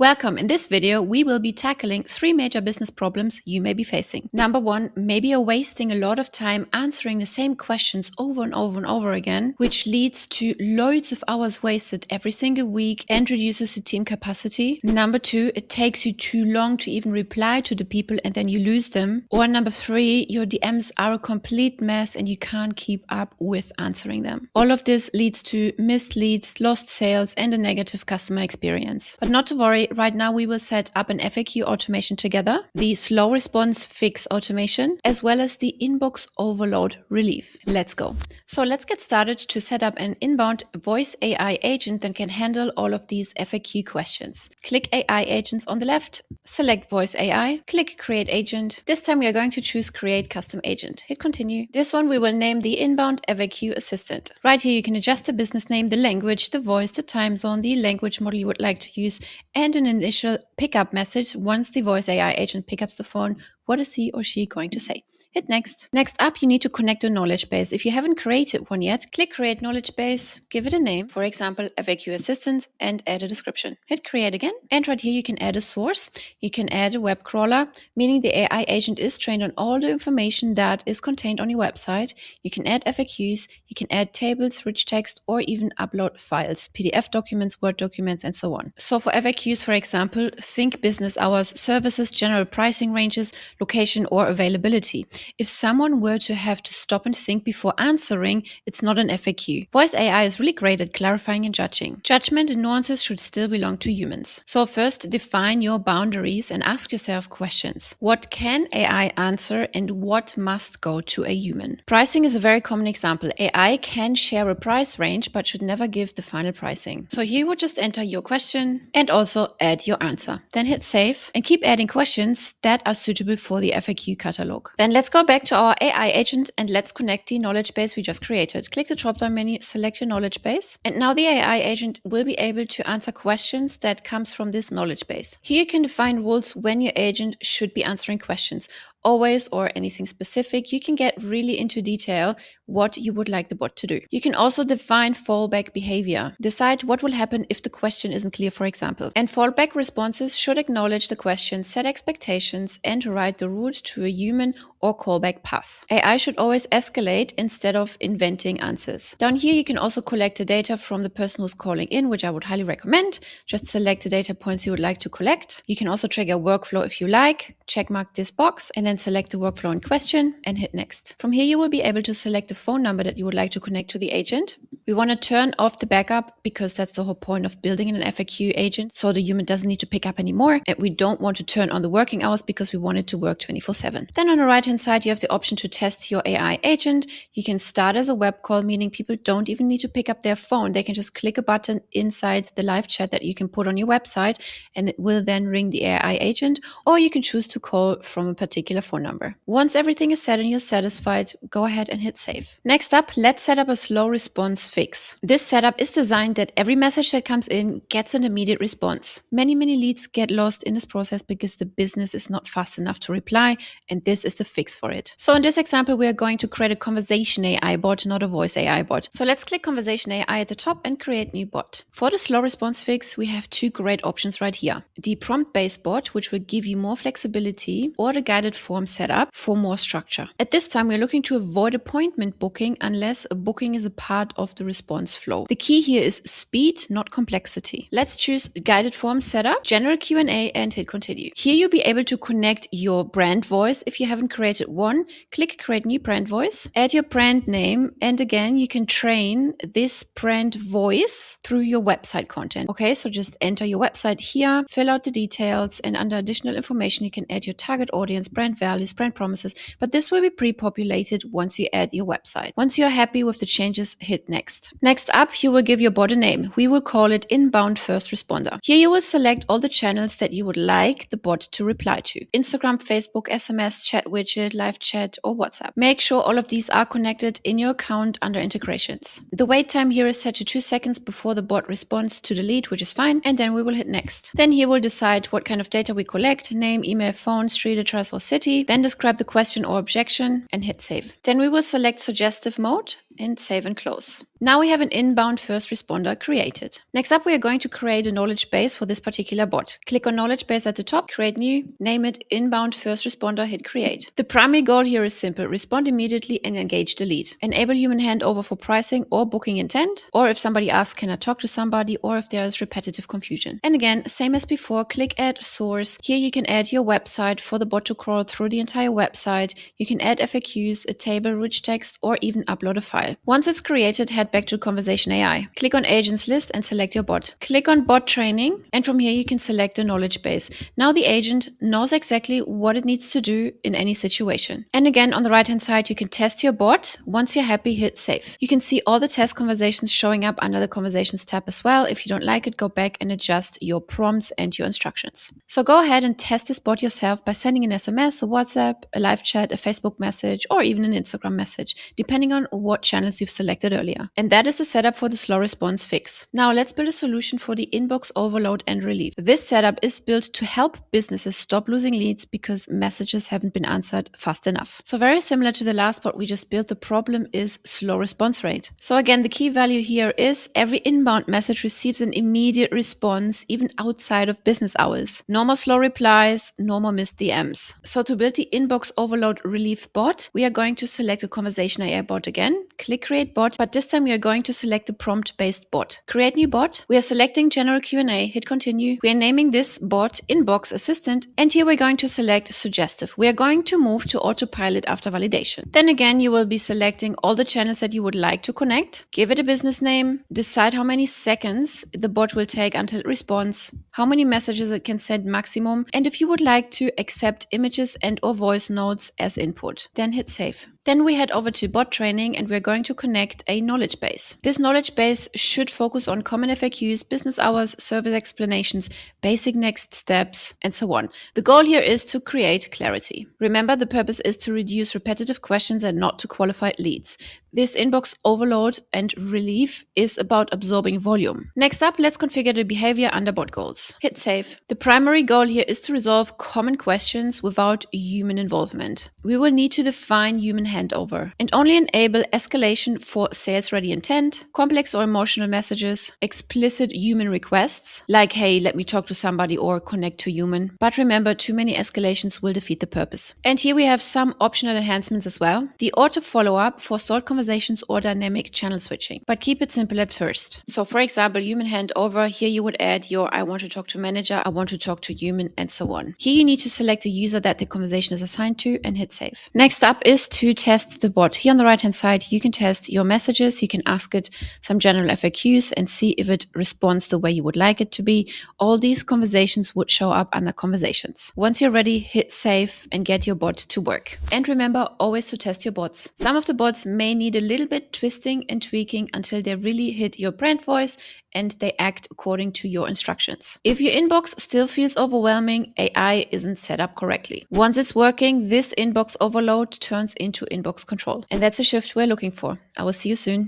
Welcome. In this video, we will be tackling 3 major business problems you may be facing. Number 1, maybe you're wasting a lot of time answering the same questions over and over and over again, which leads to loads of hours wasted every single week and reduces the team capacity. Number 2, it takes you too long to even reply to the people and then you lose them. Or number 3, your DMs are a complete mess and you can't keep up with answering them. All of this leads to missed leads, lost sales, and a negative customer experience. But not to worry, right now we will set up an FAQ automation together, the slow response fix automation, as well as the inbox overload relief. Let's go. So let's get started to set up an inbound voice AI agent that can handle all of these FAQ questions. Click AI agents on the left, select voice AI, click create agent. This time we are going to choose create custom agent. Hit continue. This one we will name the inbound FAQ assistant. Right here you can adjust the business name, the language, the voice, the time zone, the language model you would like to use, and an initial pickup message once the voice AI agent picks up the phone. What is he or she going to say? Hit next. Next up, you need to connect a knowledge base. If you haven't created one yet, click create knowledge base, give it a name, for example, FAQ assistant, and add a description. Hit create again. And right here, you can add a source. You can add a web crawler, meaning the AI agent is trained on all the information that is contained on your website. You can add FAQs, you can add tables, rich text, or even upload files, PDF documents, Word documents, and so on. So for FAQs, for example, think business hours, services, general pricing ranges, location, or availability. If someone were to have to stop and think before answering, it's not an FAQ. Voice AI is really great at clarifying and judging. Judgment and nuances should still belong to humans. So first, define your boundaries and ask yourself questions. What can AI answer and what must go to a human? Pricing is a very common example. AI can share a price range, but should never give the final pricing. So here you would just enter your question and also add your answer. Then hit save and keep adding questions that are suitable for the FAQ catalog. Then let's go back to our AI agent and let's connect the knowledge base we just created. Click the drop-down menu, select your knowledge base, and now the AI agent will be able to answer questions that comes from this knowledge base. Here you can define rules when your agent should be answering questions. Always or anything specific. You can get really into detail what you would like the bot to do. You can also define fallback behavior. Decide what will happen if the question isn't clear, for example. And fallback responses should acknowledge the question, set expectations, and write the route to a human or callback path. AI should always escalate instead of inventing answers. Down here, you can also collect the data from the person who's calling in, which I would highly recommend. Just select the data points you would like to collect. You can also trigger workflow if you like. Checkmark this box and then select the workflow in question and hit next. From here, you will be able to select the phone number that you would like to connect to the agent. We want to turn off the backup because that's the whole point of building an FAQ agent. So the human doesn't need to pick up anymore. And we don't want to turn on the working hours because we want it to work 24/7. Then on the right-hand side, you have the option to test your AI agent. You can start as a web call, meaning people don't even need to pick up their phone. They can just click a button inside the live chat that you can put on your website and it will then ring the AI agent, or you can choose to call from a particular phone number. Once everything is set and you're satisfied, go ahead and hit save. Next up, let's set up a slow response fix. This setup is designed that every message that comes in gets an immediate response. Many leads get lost in this process because the business is not fast enough to reply, and this is the fix for it. So in this example, we are going to create a conversation AI bot, not a voice AI bot. So let's click conversation AI at the top and create new bot. For the slow response fix, we have 2 great options right here. The prompt-based bot, which will give you more flexibility, or the guided form setup for more structure. At this time, we're looking to avoid appointment booking unless a booking is a part of the response flow. The key here is speed, not complexity. Let's choose guided form setup, general Q&A, and hit continue. Here you'll be able to connect your brand voice. If you haven't created one, click create new brand voice, add your brand name, and again, you can train this brand voice through your website content. Okay, so just enter your website here, fill out the details, and under additional information, you can add your target audience, brand values, brand promises, but this will be pre-populated once you add your website. Once you're happy with the changes, hit next. Next up, you will give your bot a name. We will call it inbound first responder. Here you will select all the channels that you would like the bot to reply to. Instagram, Facebook, SMS, chat widget, live chat, or WhatsApp. Make sure all of these are connected in your account under integrations. The wait time here is set to 2 seconds before the bot responds to the lead, which is fine, and then we will hit next. Then here we'll decide what kind of data we collect, name, email, phone, street address, or city, then describe the question or objection and hit save. Then we will select suggestive mode and save and close. Now we have an inbound first responder created. Next up, we are going to create a knowledge base for this particular bot. Click on knowledge base at the top, create new, name it inbound first responder, hit create. The primary goal here is simple: respond immediately and engage the lead. Enable human handover for pricing or booking intent, or if somebody asks, can I talk to somebody, or if there is repetitive confusion. And again, same as before, click add source. Here you can add your website for the bot to crawl through the entire website. You can add FAQs, a table, rich text, or even upload a file. Once it's created, head back to Conversation AI. Click on agents list and select your bot. Click on bot training, and from here you can select the knowledge base. Now the agent knows exactly what it needs to do in any situation. And again, on the right hand side, you can test your bot. Once you're happy, hit save. You can see all the test conversations showing up under the conversations tab as well. If you don't like it, go back and adjust your prompts and your instructions. So go ahead and test this bot yourself by sending an SMS, a WhatsApp, a live chat, a Facebook message, or even an Instagram message, depending on what channels you've selected earlier. And that is the setup for the slow response fix. Now let's build a solution for the inbox overload and relief. This setup is built to help businesses stop losing leads because messages haven't been answered fast enough. So very similar to the last bot we just built, the problem is slow response rate. So again, the key value here is every inbound message receives an immediate response, even outside of business hours. No more slow replies, no more missed DMs. So to build the inbox overload relief bot, we are going to select a Conversation AI bot again, click create bot, but this time we are going to select the prompt-based bot. Create new bot. We are selecting general Q&A, hit continue. We are naming this bot Inbox Assistant, and here we're going to select suggestive. We are going to move to autopilot after validation. Then again, you will be selecting all the channels that you would like to connect. Give it a business name. Decide how many seconds the bot will take until it responds, how many messages it can send maximum, and if you would like to accept images and or voice notes as input. Then hit save. Then we head over to bot training and we're going to connect a knowledge base. This knowledge base should focus on common FAQs, business hours, service explanations, basic next steps, and so on. The goal here is to create clarity. Remember, the purpose is to reduce repetitive questions and not to qualified leads. This inbox overload and relief is about absorbing volume. Next up, let's configure the behavior under bot goals. Hit save. The primary goal here is to resolve common questions without human involvement. We will need to define human handover and only enable escalation for sales-ready intent, complex or emotional messages, explicit human requests, like, hey, let me talk to somebody or connect to human. But remember, too many escalations will defeat the purpose. And here we have some optional enhancements as well. The auto follow-up for stalled conversations or dynamic channel switching, but keep it simple at first. So for example, human handover, here you would add your I want to talk to manager, I want to talk to human, and so on. Here you need to select a user that the conversation is assigned to and hit save. Next up is to test the bot. Here on the right hand side, you can test your messages. You can ask it some general FAQs and see if it responds the way you would like it to be. All these conversations would show up under conversations. Once you're ready, hit save and get your bot to work. And remember always to test your bots. Some of the bots may need a little bit twisting and tweaking until they really hit your brand voice and they act according to your instructions. If your inbox still feels overwhelming, AI isn't set up correctly. Once it's working, this inbox overload turns into inbox control. And that's a shift we're looking for. I will see you soon.